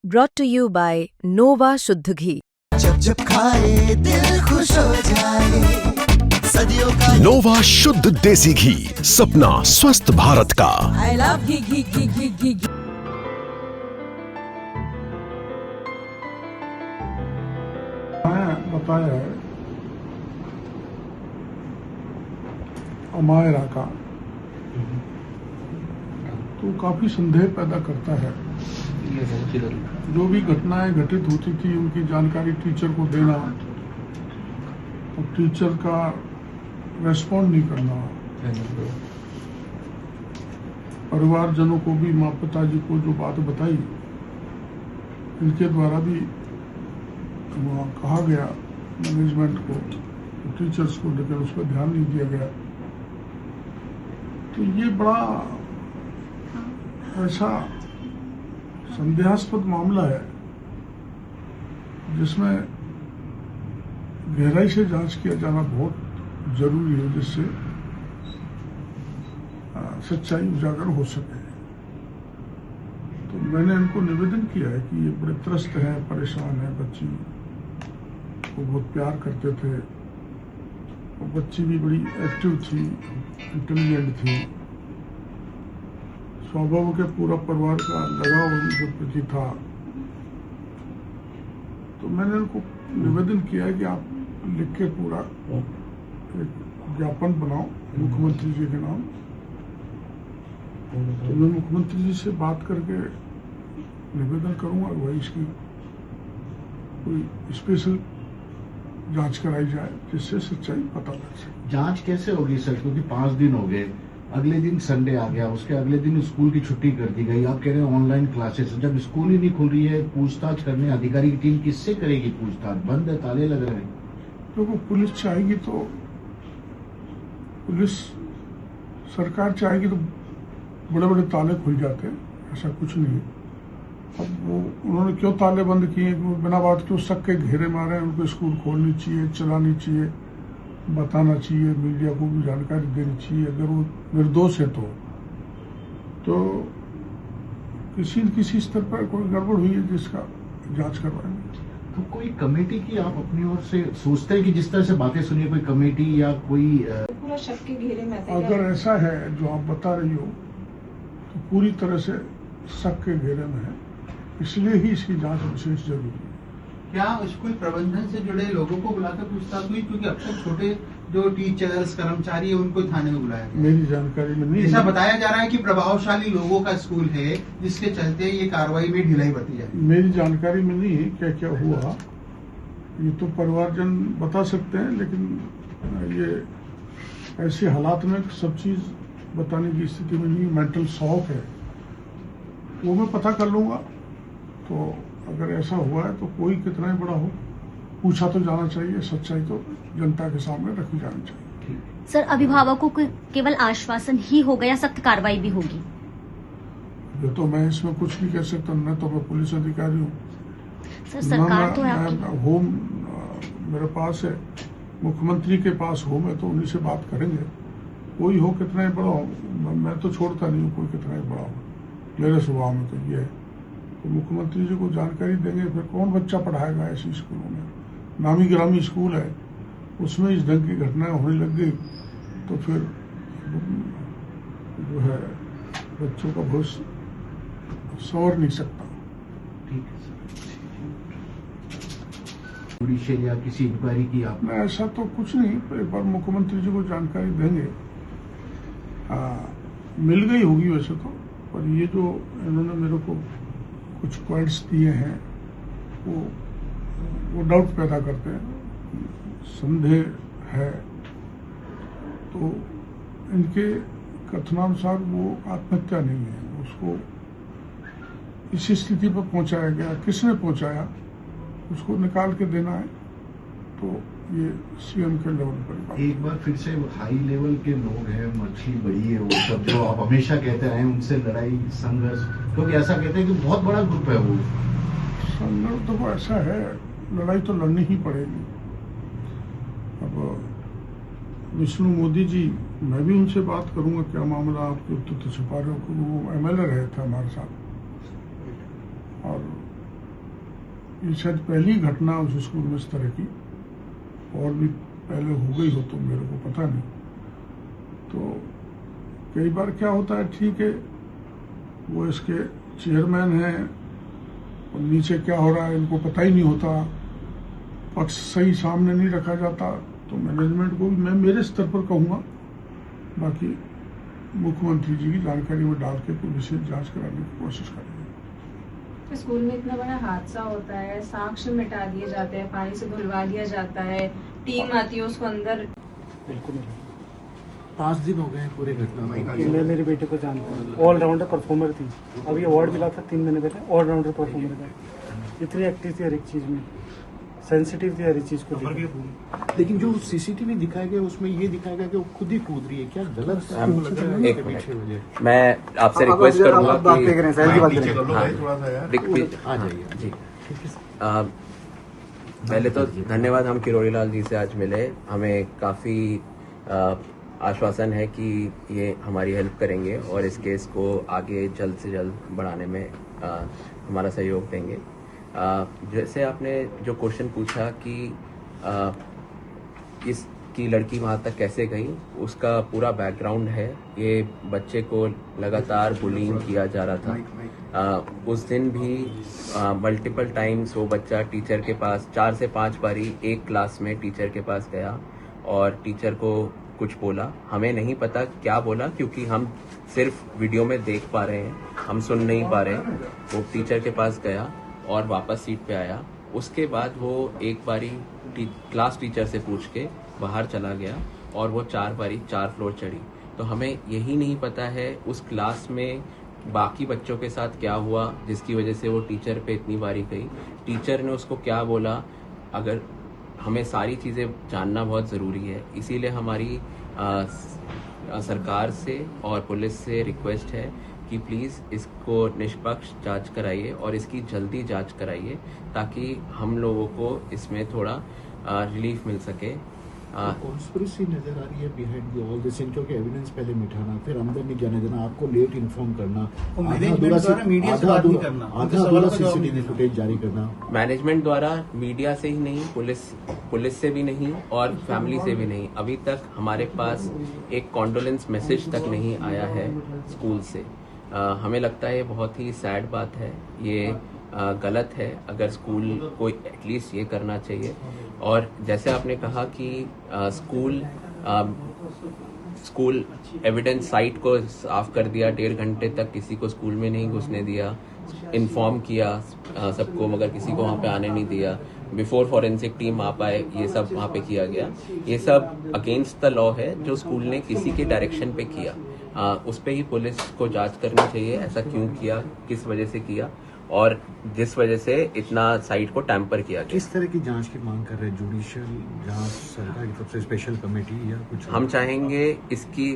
brought to you by Nova शुद्ध घी। जब जब खाए दिल खुश हो जाए, सदियों का नोवा शुद्ध देसी घी, सपना स्वस्थ भारत का। I love घी घी घी घी घी घी। बताया है अमायरा का, तो काफी संदेह पैदा करता है। जो भी घटनाएं घटित होती थी उनकी जानकारी टीचर को देना और टीचर का रेस्पॉन्ड नहीं करना, परिवारजनों को भी, माँ पिताजी को जो बात बताई, इनके द्वारा भी वहाँ कहा गया मैनेजमेंट को, टीचर्स को, लेकिन उस पर ध्यान नहीं दिया गया। तो ये बड़ा ऐसा संदेहास्पद मामला है जिसमें गहराई से जांच किया जाना बहुत जरूरी है, जिससे सच्चाई उजागर हो सके। तो मैंने इनको निवेदन किया है कि ये बड़े त्रस्त हैं, परेशान हैं। बच्ची को बहुत प्यार करते थे और बच्ची भी बड़ी एक्टिव थी, इंटेलिजेंट थी। स्वभाव के पूरा परिवार का लगाव उनके प्रति था। तो मैंने उनको निवेदन किया है कि आप लिख के पूरा एक ज्ञापन बनाओ मुख्यमंत्री जी के नाम। तो मैं मुख्यमंत्री जी से बात करके निवेदन करूंगा कि भाई इसकी कोई स्पेशल जांच कराई जाए जिससे सच्चाई पता लग सके। जांच कैसे होगी सर, क्योंकि 5 दिन हो गए, अगले दिन संडे आ गया, उसके अगले दिन स्कूल की छुट्टी कर दी गई। आप कह रहे हैं ऑनलाइन क्लासेस, जब स्कूल ही नहीं खुल रही है, पूछताछ करने अधिकारी की टीम किससे करेगी पूछताछ? बंद है, ताले लग रहे हैं। तो वो पुलिस चाहेगी तो, पुलिस सरकार चाहेगी तो बड़े बड़े ताले खुल जाते हैं, ऐसा कुछ नहीं है। अब वो उन्होंने क्यों ताले बंद किए, बिना बात क्यों शक के घेरे मारे? उनको स्कूल खोलनी चाहिए, चलानी चाहिए, बताना चाहिए, मीडिया को भी जानकारी देनी चाहिए। अगर वो निर्दोष है तो किसी न किसी स्तर पर कोई गड़बड़ हुई है जिसका जांच करवाएंगे। तो कोई कमेटी की आप अपनी ओर से सोचते हैं कि जिस तरह से बातें सुनिए, कोई कमेटी या कोई पूरा शक के घेरे में? अगर ऐसा है जो आप बता रही हो तो पूरी तरह से शक के घेरे में है, इसलिए ही इसकी जांच विशेष जरूरी है। क्या स्कूल प्रबंधन से जुड़े लोगों को बुलाकर पूछताछ हुई? क्योंकि अक्सर छोटे जो टीचर्स, कर्मचारी है, उनको थाने में बुलाया गया। मेरी जानकारी में नहीं। ऐसा बताया जा रहा है कि प्रभावशाली लोगों का स्कूल है जिसके चलते ये कार्रवाई में ढिलाई बरती जाए। मेरी जानकारी में नहीं है क्या क्या हुआ, ये तो परिवारजन बता सकते हैं, लेकिन ये ऐसे हालात में सब चीज बताने की स्थिति में नहीं। मेंटल शॉक है, वो मैं पता कर लूंगा। तो अगर ऐसा हुआ है तो कोई कितना ही बड़ा हो, पूछा तो जाना चाहिए, सच्चाई तो जनता के सामने रखी जानी चाहिए। सर, अभिभावकों को केवल आश्वासन ही होगा या सख्त कार्रवाई भी होगी? ये तो मैं इसमें कुछ नहीं कह सकता, न तो मैं पुलिस अधिकारी हूँ, सर सरकार तो है आपकी। होम मेरे पास है, मुख्यमंत्री के पास हो, मैं तो उन्हीं से बात करेंगे। कोई हो कितना ही बड़ा हो, मैं तो छोड़ता नहीं हूँ कोई कितना ही बड़ा हो, मेरे स्वभाव में तो ये है। तो मुख्यमंत्री जी को जानकारी देंगे, फिर कौन बच्चा पढ़ाएगा ऐसे स्कूलों में? नामी गिरामी स्कूल है, उसमें इस ढंग की घटनाएं होने लग गई तो फिर जो है बच्चों का भविष्य संवर नहीं सकता। ठीक है सर, या किसी इंक्वायरी की आपने? ऐसा तो कुछ नहीं, एक बार मुख्यमंत्री जी को जानकारी देंगे। मिल गई होगी वैसे तो, पर ये जो इन्होंने मेरे को कुछ पॉइंट्स दिए हैं वो डाउट पैदा करते हैं, संदेह है। तो इनके कथनानुसार वो आत्महत्या नहीं है, उसको इस स्थिति पर पहुंचाया गया, किसने पहुंचाया उसको निकाल के देना है। तो ये सीएम के लेवल पर एक बार फिर से हाई लेवल के लोग हैं, मछली बड़ी है, वो सब जो आप हमेशा कहते रहे, उनसे लड़ाई संघर्ष, क्योंकि ऐसा कहते हैं कि बहुत बड़ा ग्रुप है वो। संघर्ष तो ऐसा है, लड़ाई तो लड़नी ही पड़ेगी। अब विष्णु मोदी जी, मैं भी उनसे बात करूंगा, क्या मामला आपके तो छुपा रहे हो? वो MLA रहे थे हमारे साथ, और ये शायद पहली घटना उस स्कूल में इस तरह की, और भी पहले हो गई हो तो मेरे को पता नहीं। तो कई बार क्या होता है, ठीक है वो इसके चेयरमैन हैं और नीचे क्या हो रहा है इनको पता ही नहीं होता, पक्ष सही सामने नहीं रखा जाता, तो मैनेजमेंट को भी मैं मेरे स्तर पर कहूँगा, बाकी मुख्यमंत्री जी की जानकारी में डाल के कोई विशेष जांच कराने की कोशिश करेंगे। स्कूल में इतना बड़ा हादसा होता है, साक्ष्य मिटा दिए जाते हैं, पानी से धुलवा दिया जाता है, टीम आती है उसको अंदर। बिल्कुल नहीं। 5 दिन हो गए पूरे घटना में। मैं मेरे बेटे को जानता हूँ, ऑलराउंडर परफॉर्मर थी। अभी अवार्ड मिला था 3 महीने पहले, ऑलराउंडर परफॉर्मर का। इतनी एक्टिव थी हर एक चीज़ में, सेंसिटिव थी हर एक चीज़ को। लेकिन जो सीसीटीवी दिखाया गया उसमें ये दिखाया गया कि वो खुद ही कूद रही है, क्या गलत है? एक मिनट, मैं आपसे रिक्वेस्ट करूंगा कि आ जाइए जी। पहले तो धन्यवाद, हम किरोड़ी लाल जी से आज मिले, हमें काफ़ी आश्वासन है कि ये हमारी हेल्प करेंगे और इस केस को आगे जल्द से जल्द बढ़ाने में हमारा सहयोग देंगे। जैसे आपने जो क्वेश्चन पूछा कि इसकी लड़की वहाँ तक कैसे गई, उसका पूरा बैकग्राउंड है। ये बच्चे को लगातार बुलिंग किया जा रहा था। उस दिन भी मल्टीपल टाइम्स वो बच्चा टीचर के पास 4 से 5 बारी एक क्लास में टीचर के पास गया और टीचर को कुछ बोला। हमें नहीं पता क्या बोला क्योंकि हम सिर्फ वीडियो में देख पा रहे हैं, हम सुन नहीं पा रहे हैं। वो टीचर के पास गया और वापस सीट पे आया। उसके बाद वो एक बारी क्लास टीचर से पूछ के बाहर चला गया और वो 4 बारी 4 फ्लोर चढ़ी। तो हमें यही नहीं पता है उस क्लास में बाकी बच्चों के साथ क्या हुआ जिसकी वजह से वो टीचर पे इतनी बारी गई, टीचर ने उसको क्या बोला। अगर हमें सारी चीज़ें जानना बहुत ज़रूरी है, इसीलिए हमारी सरकार से और पुलिस से रिक्वेस्ट है कि प्लीज़ इसको निष्पक्ष जांच कराइए और इसकी जल्दी जांच कराइए ताकि हम लोगों को इसमें थोड़ा रिलीफ मिल सके। कॉन्स्पिरेसी नजर आ रही है बिहाइंड ऑल दिस, क्योंकि एविडेंस पहले मिटाना, फिर अंदर नहीं जाने देना, आपको लेट इन्फॉर्म करना, आधा सीसीटीवी फुटेज जारी करना। मैनेजमेंट द्वारा मीडिया से ही नहीं, पुलिस से भी नहीं और फैमिली से भी नहीं, अभी तक हमारे पास एक कॉन्डोलेंस मैसेज तक नहीं आया है स्कूल से। हमें लगता है ये बहुत ही सैड बात है, ये गलत है। अगर स्कूल को एटलीस्ट ये करना चाहिए। और जैसे आपने कहा कि स्कूल एविडेंस साइट को साफ कर दिया, 1.5 घंटे तक किसी को स्कूल में नहीं घुसने दिया, इन्फॉर्म किया सबको मगर किसी को वहाँ पे आने नहीं दिया, बिफोर फॉरेंसिक टीम आ पाए, ये सब वहाँ पे किया गया। ये सब अगेंस्ट द लॉ है जो स्कूल ने किसी के डायरेक्शन पे किया। उस पे ही पुलिस को जांच करनी चाहिए, ऐसा क्यों किया, किस वजह से किया और जिस वजह से इतना साइट को टैंपर किया गया। किस तरह की जांच की मांग कर रहे हैं? जुडिशियल जांच, सरकार की तरफ से स्पेशल कमेटी या कुछ? हम चाहेंगे इसकी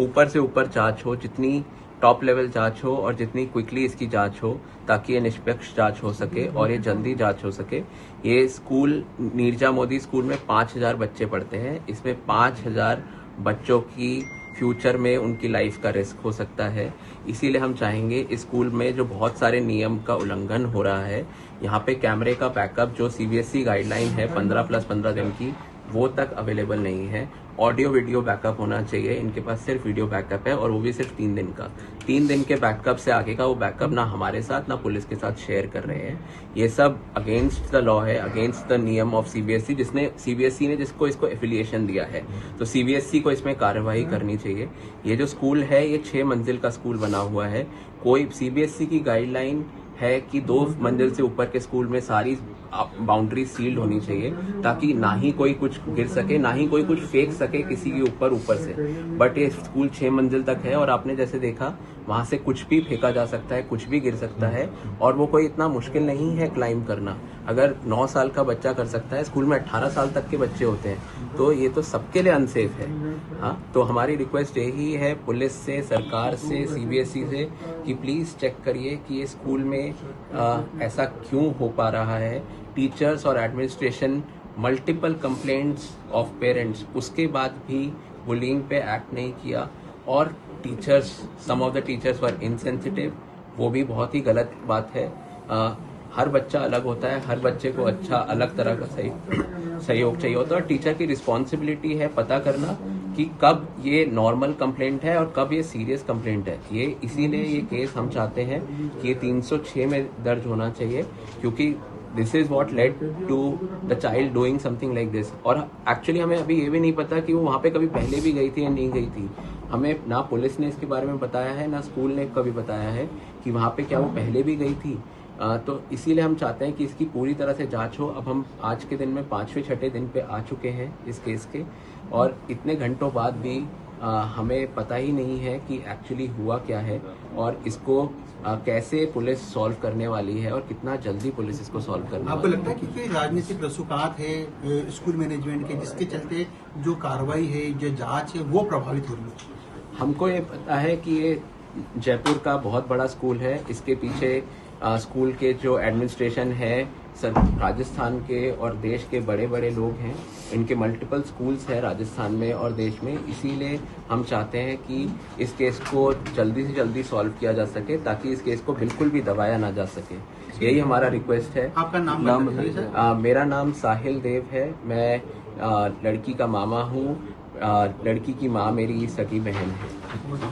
ऊपर से ऊपर जांच हो, जितनी टॉप लेवल जांच हो और जितनी क्विकली इसकी जांच हो ताकि ये निष्पक्ष जांच हो सके और ये जल्दी जांच हो सके। ये स्कूल नीरजा मोदी स्कूल में 5000 बच्चे पढ़ते हैं, इसमें 5000 बच्चों की फ्यूचर में उनकी लाइफ का रिस्क हो सकता है। इसीलिए हम चाहेंगे इस स्कूल में जो बहुत सारे नियम का उल्लंघन हो रहा है, यहाँ पे कैमरे का बैकअप जो सीबीएसई गाइडलाइन है 15+15 दिन की, वो तक अवेलेबल नहीं है। ऑडियो वीडियो बैकअप होना चाहिए, इनके पास सिर्फ वीडियो बैकअप है और वो भी सिर्फ 3 दिन का। 3 दिन के बैकअप से आगे का वो बैकअप ना हमारे साथ ना पुलिस के साथ शेयर कर रहे हैं। ये सब अगेंस्ट द लॉ है, अगेंस्ट द नियम ऑफ सीबीएसई, जिसने सीबीएसई ने जिसको इसको एफिलिएशन दिया है। तो सीबीएसई को इसमें कार्रवाई करनी चाहिए। ये जो स्कूल है ये 6 मंजिल का स्कूल बना हुआ है। कोई सीबीएसई की गाइडलाइन है कि 2 मंजिल से ऊपर के स्कूल में सारी बाउंड्री सील्ड होनी चाहिए ताकि ना ही कोई कुछ गिर सके, ना ही कोई कुछ फेंक सके किसी के ऊपर से। बट ये स्कूल 6 मंजिल तक है और आपने जैसे देखा वहां से कुछ भी फेंका जा सकता है, कुछ भी गिर सकता है और वो कोई इतना मुश्किल नहीं है क्लाइंब करना। अगर 9 साल का बच्चा कर सकता है, स्कूल में 18 साल तक के बच्चे होते हैं, तो ये तो सबके लिए अनसेफ है। हाँ, तो हमारी रिक्वेस्ट यही है पुलिस से, सरकार से, सीबीएसई से कि प्लीज चेक करिए कि ये स्कूल में ऐसा क्यों हो पा रहा है। टीचर्स और administration multiple complaints of parents, उसके बाद भी बुलिंग पे एक्ट नहीं किया और teachers, some of the teachers were insensitive, वो भी बहुत ही गलत बात है। हर बच्चा अलग होता है, हर बच्चे को अच्छा अलग तरह का सहयोग चाहिए होता है और टीचर की रिस्पॉन्सिबिलिटी है पता करना कि कब ये नॉर्मल कंप्लेंट है और कब ये सीरियस कंप्लेंट है। ये इसीलिए ये केस हम चाहते हैं कि ये 306 में दर्ज होना चाहिए, क्योंकि this is what led to the child doing something like this. और एक्चुअली हमें अभी ये भी नहीं पता कि वो वहाँ पे कभी पहले भी गई थी या नहीं गई थी। हमें ना पुलिस ने इसके बारे में बताया है, ना स्कूल ने कभी बताया है कि वहाँ पे क्या वो पहले भी गई थी। तो इसीलिए हम चाहते हैं कि इसकी पूरी तरह से जांच हो। अब हम आज के दिन में 5वें-6ठे दिन पे आ चुके हैं इस केस के, और इतने घंटों बाद भी हमें पता ही नहीं है कि एक्चुअली हुआ क्या है और इसको कैसे पुलिस सॉल्व करने वाली है और कितना जल्दी पुलिस इसको सॉल्व करने आपको वाली है। लगता है कि कोई राजनीतिक रसूखात है स्कूल मैनेजमेंट के, जिसके चलते जो कार्रवाई है, जो जांच है, वो प्रभावित हो रही है? हमको ये पता है कि ये जयपुर का बहुत बड़ा स्कूल है। इसके पीछे स्कूल के जो एडमिनिस्ट्रेशन है, राजस्थान के और देश के बड़े बड़े लोग हैं। इनके मल्टीपल स्कूल्स हैं राजस्थान में और देश में। इसीलिए हम चाहते हैं कि इस केस को जल्दी से जल्दी सॉल्व किया जा सके, ताकि इस केस को बिल्कुल भी दबाया ना जा सके। यही हमारा रिक्वेस्ट है। आपका नाम बताइए सर। मेरा नाम साहिल देव है। मैं लड़की का मामा हूँ। लड़की की माँ मेरी सगी बहन है।